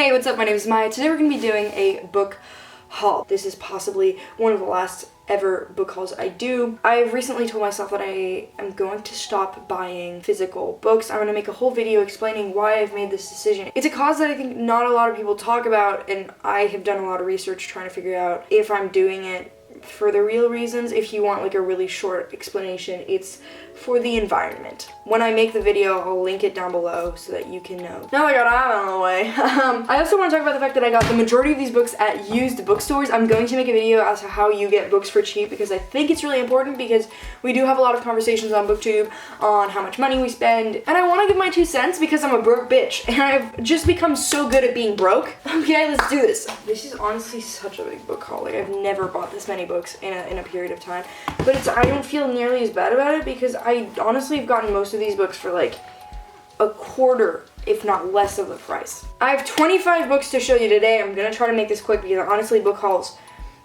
Hey, what's up? My name is Maya. Today we're going to be doing a book haul. This is possibly one of the last ever book hauls I do. I've recently told myself that I am going to stop buying physical books. I'm going to make a whole video explaining why I've made this decision. It's a cause that I think not a lot of people talk about, and I have done a lot of research trying to figure out if I'm doing it for the real reasons. If you want like a really short explanation, it's for the environment. When I make the video, I'll link it down below so that you can know. Now I got out of the way. I also want to talk about the fact that I got the majority of these books at used bookstores. I'm going to make a video as to how you get books for cheap because I think it's really important, because we do have a lot of conversations on BookTube on how much money we spend, and I want to give my 2 cents because I'm a broke bitch and I've just become so good at being broke. Okay, let's do this. This is honestly such a big book haul. Like, I've never bought this many books in a period of time, but I don't feel nearly as bad about it because I honestly have gotten most of these books for like a quarter, if not less, of the price. I have 25 books to show you today. I'm gonna try to make this quick because honestly, book hauls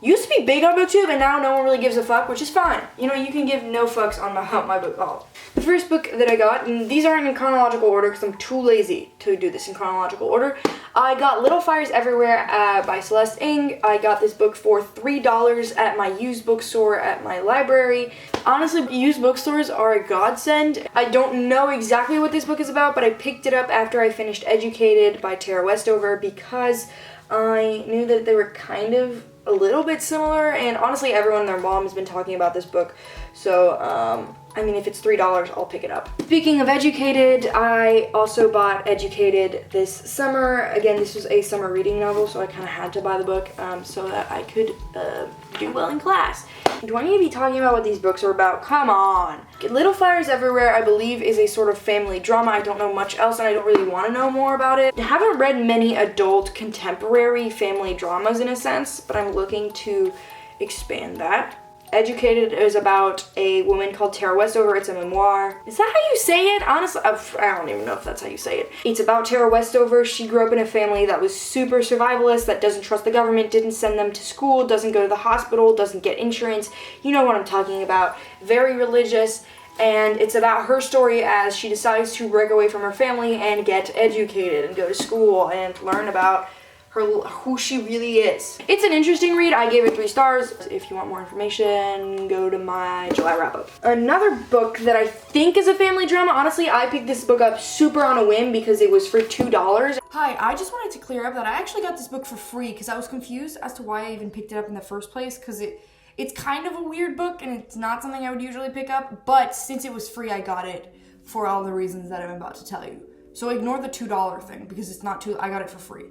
used to be big on BookTube and now no one really gives a fuck, which is fine. You know, you can give no fucks on my book haul. The first book that I got, and these aren't in chronological order because I'm too lazy to do this in chronological order. I got Little Fires Everywhere by Celeste Ng. I got this book for $3 at my used bookstore at my library. Honestly, used bookstores are a godsend. I don't know exactly what this book is about, but I picked it up after I finished Educated by Tara Westover because I knew that they were kind of a little bit similar, and honestly everyone and their mom has been talking about this book, so I mean, if it's $3, I'll pick it up. Speaking of Educated, I also bought Educated this summer. Again, this was a summer reading novel, so I kind of had to buy the book so that I could do well in class. Do I need to be talking about what these books are about? Come on. Little Fires Everywhere, I believe, is a sort of family drama. I don't know much else, and I don't really want to know more about it. I haven't read many adult contemporary family dramas in a sense, but I'm looking to expand that. Educated is about a woman called Tara Westover. It's a memoir. Is that how you say it? Honestly, I don't even know if that's how you say it. It's about Tara Westover. She grew up in a family that was super survivalist, that doesn't trust the government, didn't send them to school, doesn't go to the hospital, doesn't get insurance. You know what I'm talking about. Very religious. And it's about her story as she decides to break away from her family and get educated and go to school and learn about who she really is. It's an interesting read. I gave it 3 stars. If you want more information, go to my July wrap-up. Another book that I think is a family drama. Honestly, I picked this book up super on a whim because it was for $2. Hi, I just wanted to clear up that I actually got this book for free because I was confused as to why I even picked it up in the first place, because it's kind of a weird book and it's not something I would usually pick up, but since it was free, I got it for all the reasons that I'm about to tell you. So ignore the $2 thing because it's not I got it for free.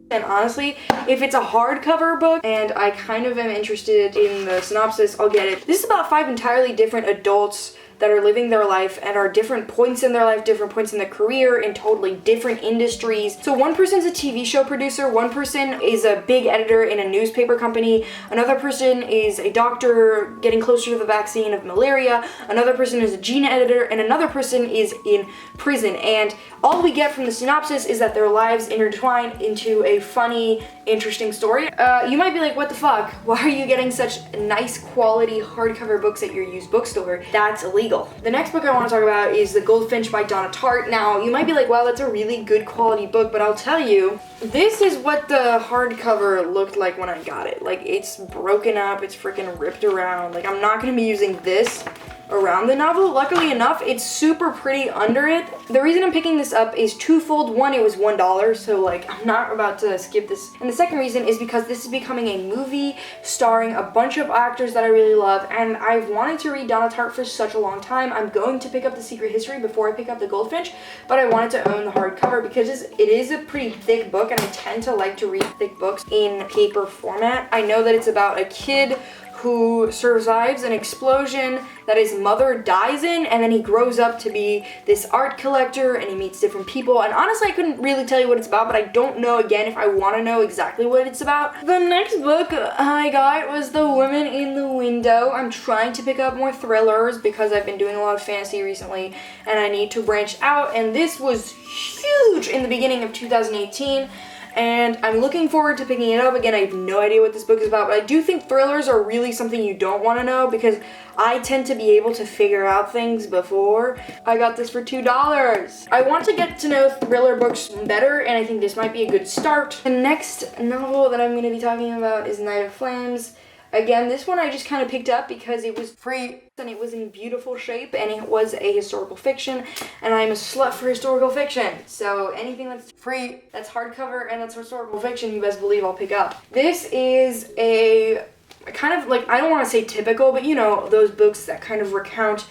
And honestly, if it's a hardcover book and I kind of am interested in the synopsis, I'll get it. This is about 5 entirely different adults that are living their life and are different points in their life, different points in their career, in totally different industries. So one person's a TV show producer, one person is a big editor in a newspaper company, another person is a doctor getting closer to the vaccine of malaria, another person is a gene editor, and another person is in prison. And all we get from the synopsis is that their lives intertwine into a funny, interesting story. You might be like, what the fuck? Why are you getting such nice quality hardcover books at your used bookstore? That's illegal. The next book I want to talk about is The Goldfinch by Donna Tartt. Now, you might be like, wow, that's a really good quality book, but I'll tell you, this is what the hardcover looked like when I got it. Like, it's broken up, it's freaking ripped around. Like, I'm not going to be using this around the novel. Luckily enough, it's super pretty under it. The reason I'm picking this up is twofold. One, it was $1, so like I'm not about to skip this. And the second reason is because this is becoming a movie starring a bunch of actors that I really love, and I've wanted to read Donna Tartt for such a long time. I'm going to pick up The Secret History before I pick up The Goldfinch, but I wanted to own the hardcover because it is a pretty thick book, and I tend to like to read thick books in paper format. I know that it's about a kid who survives an explosion that his mother dies in, and then he grows up to be this art collector and he meets different people. And honestly, I couldn't really tell you what it's about, but I don't know again if I want to know exactly what it's about. The next book I got was The Woman in the Window. I'm trying to pick up more thrillers because I've been doing a lot of fantasy recently and I need to branch out, and this was huge in the beginning of 2018. and I'm looking forward to picking it up. Again, I have no idea what this book is about, but I do think thrillers are really something you don't want to know because I tend to be able to figure out things before. I got this for $2. I want to get to know thriller books better, and I think this might be a good start. The next novel that I'm going to be talking about is Night of Flames. Again, this one I just kind of picked up because it was free and it was in beautiful shape and it was a historical fiction, and I'm a slut for historical fiction. So anything that's free, that's hardcover, and that's historical fiction, you best believe I'll pick up. This is a kind of like, I don't want to say typical, but you know, those books that kind of recount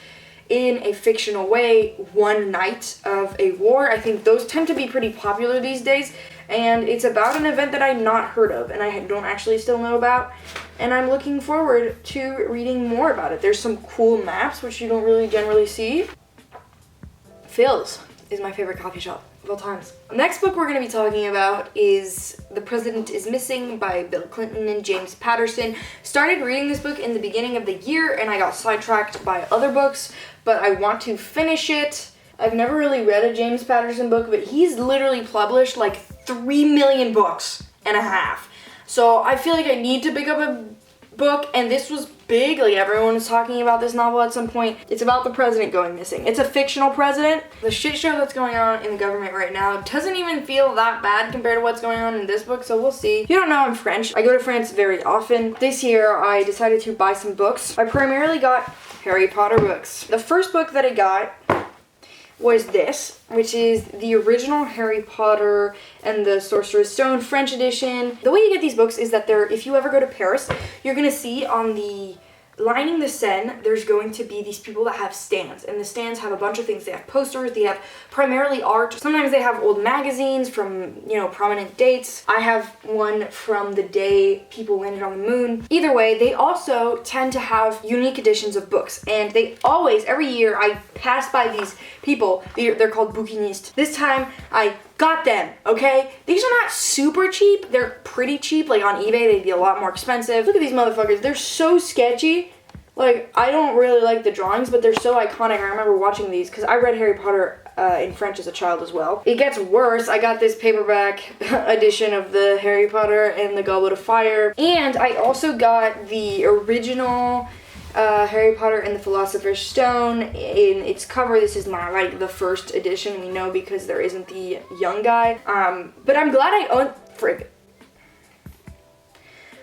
in a fictional way one night of a war. I think those tend to be pretty popular these days, and it's about an event that I've not heard of and I don't actually still know about, and I'm looking forward to reading more about it. There's some cool maps which you don't really generally see. Phil's is my favorite coffee shop of all times. Next book we're going to be talking about is The President is Missing by Bill Clinton and James Patterson. Started reading this book in the beginning of the year and I got sidetracked by other books, but I want to finish it. I've never really read a James Patterson book, but he's literally published like 3 million books and a half. So I feel like I need to pick up a book, and this was big. Like, everyone was talking about this novel at some point. It's about the president going missing. It's a fictional president. The shit show that's going on in the government right now doesn't even feel that bad compared to what's going on in this book, so we'll see. If you don't know, I'm French. I go to France very often. This year, I decided to buy some books. I primarily got Harry Potter books. The first book that I got was this, which is the original Harry Potter and the Sorcerer's Stone French edition. The way you get these books is that if you ever go to Paris, you're gonna see on the lining the Seine, there's going to be these people that have stands, and the stands have a bunch of things. They have posters, they have primarily art. Sometimes they have old magazines from, you know, prominent dates. I have one from the day people landed on the moon. Either way, they also tend to have unique editions of books, and they always, every year, I pass by these people. They're called bouquinistes. This time, I got them, okay? These are not super cheap. They're pretty cheap. Like, on eBay, they'd be a lot more expensive. Look at these motherfuckers. They're so sketchy. Like, I don't really like the drawings, but they're so iconic. I remember watching these because I read Harry Potter in French as a child as well. It gets worse. I got this paperback edition of the Harry Potter and the Goblet of Fire. And I also got the original Harry Potter and the Philosopher's Stone in its cover. This is not like the first edition, we know, because there isn't the young guy. But I'm glad I own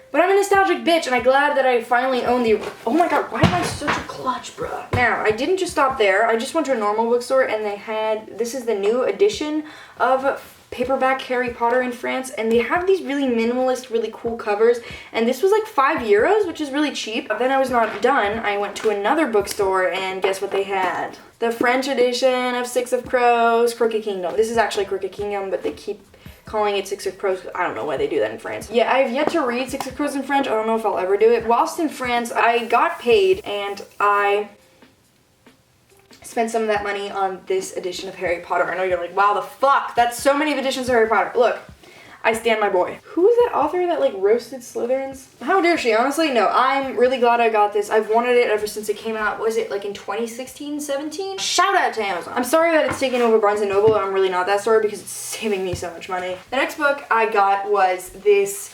But I'm a nostalgic bitch, and I'm glad that I finally own the... Oh my god, why am I such a clutch, bruh? Now, I didn't just stop there. I just went to a normal bookstore, and they had... This is the new edition of paperback Harry Potter in France, and they have these really minimalist, really cool covers, and this was like €5, which is really cheap. Then I was not done. I went to another bookstore, and guess what they had? The French edition of Six of Crows, Crooked Kingdom. This is actually Crooked Kingdom, but they keep calling it Six of Crows. I don't know why they do that in France. Yeah, I have yet to read Six of Crows in French. I don't know if I'll ever do it. Whilst in France, I got paid, and I spent some of that money on this edition of Harry Potter. I know you're like, wow, the fuck? That's so many editions of Harry Potter. Look, I stand my boy. Who was that author that like roasted Slytherins? How dare she? Honestly, no. I'm really glad I got this. I've wanted it ever since it came out. Was it like in 2016, 17? Shout out to Amazon. I'm sorry that it's taken over Barnes & Noble. I'm really not that sorry because it's saving me so much money. The next book I got was this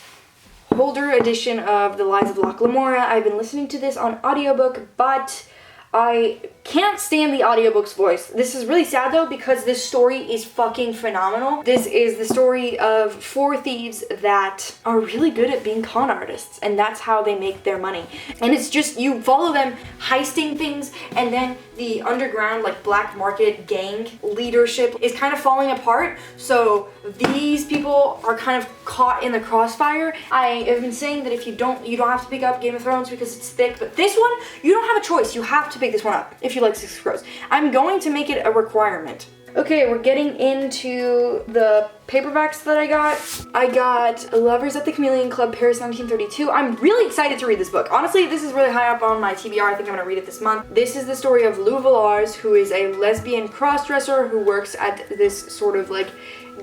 Holder edition of The Lies of Locke Lamora. I've been listening to this on audiobook, but I can't stand the audiobook's voice. This is really sad though because this story is fucking phenomenal. This is the story of 4 thieves that are really good at being con artists, and that's how they make their money. And it's just, you follow them heisting things, and then the underground like black market gang leadership is kind of falling apart. So these people are kind of caught in the crossfire. I have been saying that if you don't have to pick up Game of Thrones because it's thick, but this one, you don't have a choice. You have to pick this one up if you like Six of Crows. I'm going to make it a requirement. Okay, we're getting into the paperbacks that I got. I got Lovers at the Chameleon Club, Paris 1932. I'm really excited to read this book. Honestly, this is really high up on my TBR. I think I'm gonna read it this month. This is the story of Lou Villars, who is a lesbian crossdresser who works at this sort of like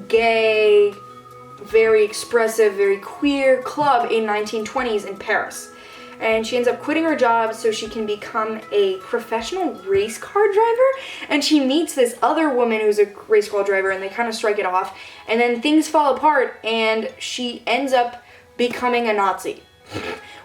gay, very expressive, very queer club in 1920s in Paris. and she ends up quitting her job so she can become a professional race car driver. And she meets this other woman who's a race car driver, and they kind of strike it off, and then things fall apart and she ends up becoming a Nazi.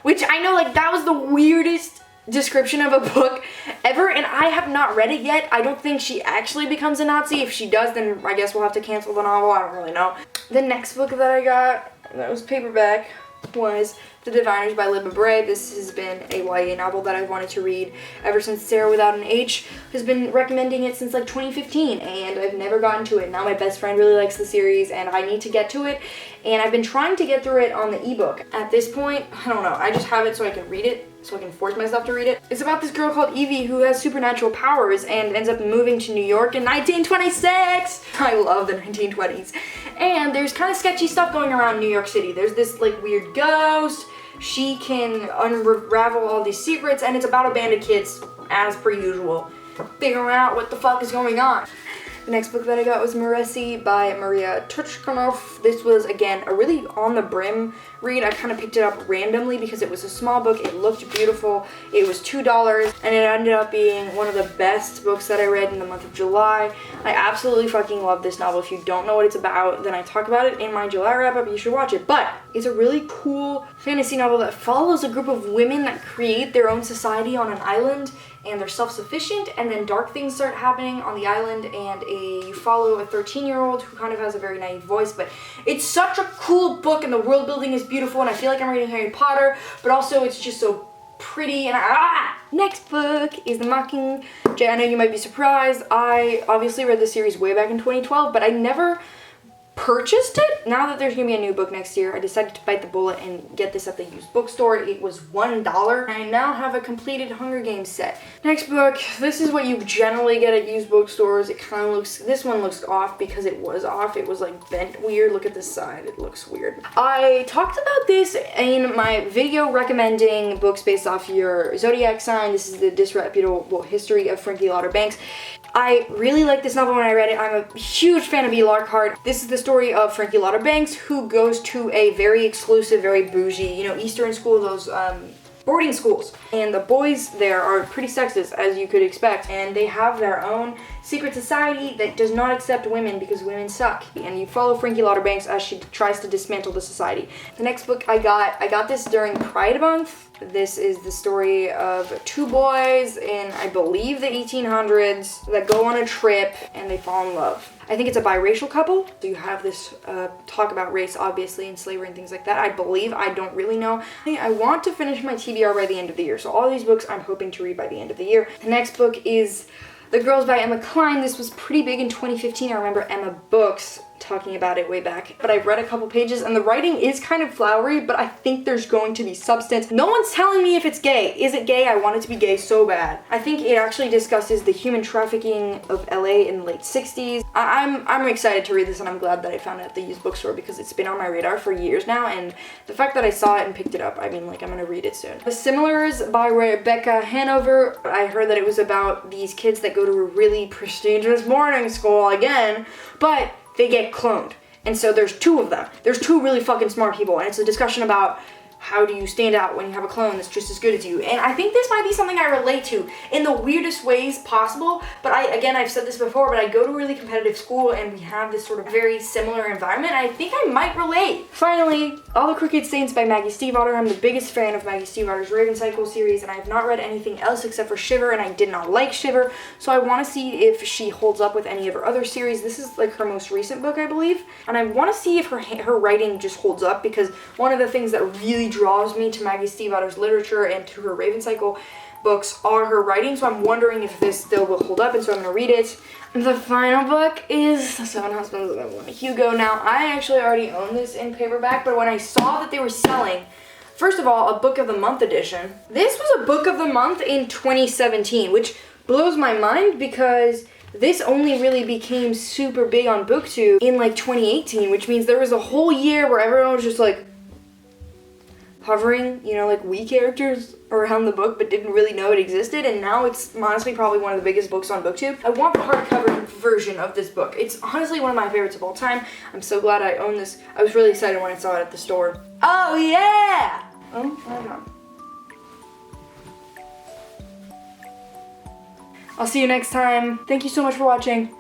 Which I know, like, that was the weirdest description of a book ever, and I have not read it yet. I don't think she actually becomes a Nazi. If she does, then I guess we'll have to cancel the novel. I don't really know. The next book that I got, that was paperback, was The Diviners by Libba Bray. This has been a YA novel that I've wanted to read ever since Sarah Without an H has been recommending it since like 2015, and I've never gotten to it. Now my best friend really likes the series and I need to get to it, and I've been trying to get through it on the ebook. At this point, I don't know, I just have it so I can read it, so I can force myself to read it. It's about this girl called Evie who has supernatural powers and ends up moving to New York in 1926. I love the 1920s. And there's kind of sketchy stuff going around New York City. There's this like weird ghost. She can unravel all these secrets, and it's about a band of kids, as per usual, figuring out what the fuck is going on. The next book that I got was Meresi by Maria Turchkanov. This was, again, a really on-the-brim read. I kind of picked it up randomly because it was a small book. It looked beautiful. It was $2, and it ended up being one of the best books that I read in the month of July. I absolutely fucking love this novel. If you don't know what it's about, then I talk about it in my July wrap-up. You should watch it. But it's a really cool fantasy novel that follows a group of women that create their own society on an island, and they're self-sufficient, and then dark things start happening on the island, and you follow a 13-year-old who kind of has a very naive voice, but it's such a cool book, and the world building is beautiful, and I feel like I'm reading Harry Potter, but also it's just so pretty, and Next book is The Mockingjay. I know you might be surprised. I obviously read the series way back in 2012, but I never purchased it. Now that there's gonna be a new book next year, I decided to bite the bullet and get this at the used bookstore. It was $1. I now have a completed Hunger Games set. Next book, this is what you generally get at used bookstores. It kind of looks, this one looks off because it was off. It was like bent weird. Look at this side, it looks weird. I talked about this in my video recommending books based off your zodiac sign. This is The Disreputable History of Frankie Lauder Banks. I really liked this novel when I read it. I'm a huge fan of E. Lockhart. This is the story of Frankie Lauder Banks, who goes to a very exclusive, very bougie, you know, Eastern school, those boarding schools. And the boys there are pretty sexist, as you could expect, and they have their own secret society that does not accept women because women suck. And you follow Frankie Lauder Banks as she tries to dismantle the society. The next book I got this during Pride Month. This is the story of two boys in, I believe, the 1800s that go on a trip and they fall in love. I think it's a biracial couple. So you have this talk about race, obviously, and slavery and things like that. I believe, I don't really know. I want to finish my TBR by the end of the year. So all these books I'm hoping to read by the end of the year. The next book is The Girls by Emma Cline. This was pretty big in 2015. I remember Emma Books talking about it way back, but I've read a couple pages and the writing is kind of flowery, but I think there's going to be substance. No one's telling me if it's gay. Is it gay? I want it to be gay so bad. I think it actually discusses the human trafficking of LA in the late 60s. I'm excited to read this, and I'm glad that I found it at the used bookstore because it's been on my radar for years now, and the fact that I saw it and picked it up, I mean, like, I'm gonna read it soon. The Similars by Rebecca Hanover. I heard that it was about these kids that go to a really prestigious boarding school again, but they get cloned. And so there's two of them. There's two really fucking smart people, and it's a discussion about how do you stand out when you have a clone that's just as good as you. And I think this might be something I relate to in the weirdest ways possible, but I've said this before, but I go to a really competitive school and we have this sort of very similar environment. I think I might relate. Finally, All the Crooked Saints by Maggie Stiefvater. I'm the biggest fan of Maggie Stiefvater's Raven Cycle series, and I have not read anything else except for Shiver, and I did not like Shiver, so I want to see if she holds up with any of her other series. This is like her most recent book, I believe, and I want to see if her writing just holds up, because one of the things that really draws me to Maggie Stiefvater's literature and to her Raven Cycle books are her writing, so I'm wondering if this still will hold up, and so I'm going to read it. The final book is The Seven Husbands of Evelyn Hugo. Now, I actually already own this in paperback, but when I saw that they were selling, first of all, a Book of the Month edition. This was a Book of the Month in 2017, which blows my mind because this only really became super big on BookTube in like 2018, which means there was a whole year where everyone was just like hovering, you know, like Wii characters around the book, but didn't really know it existed, and now it's honestly probably one of the biggest books on BookTube. I want the hardcover version of this book. It's honestly one of my favorites of all time. I'm so glad I own this. I was really excited when I saw it at the store. Oh yeah! Oh, hold on. I'll see you next time. Thank you so much for watching.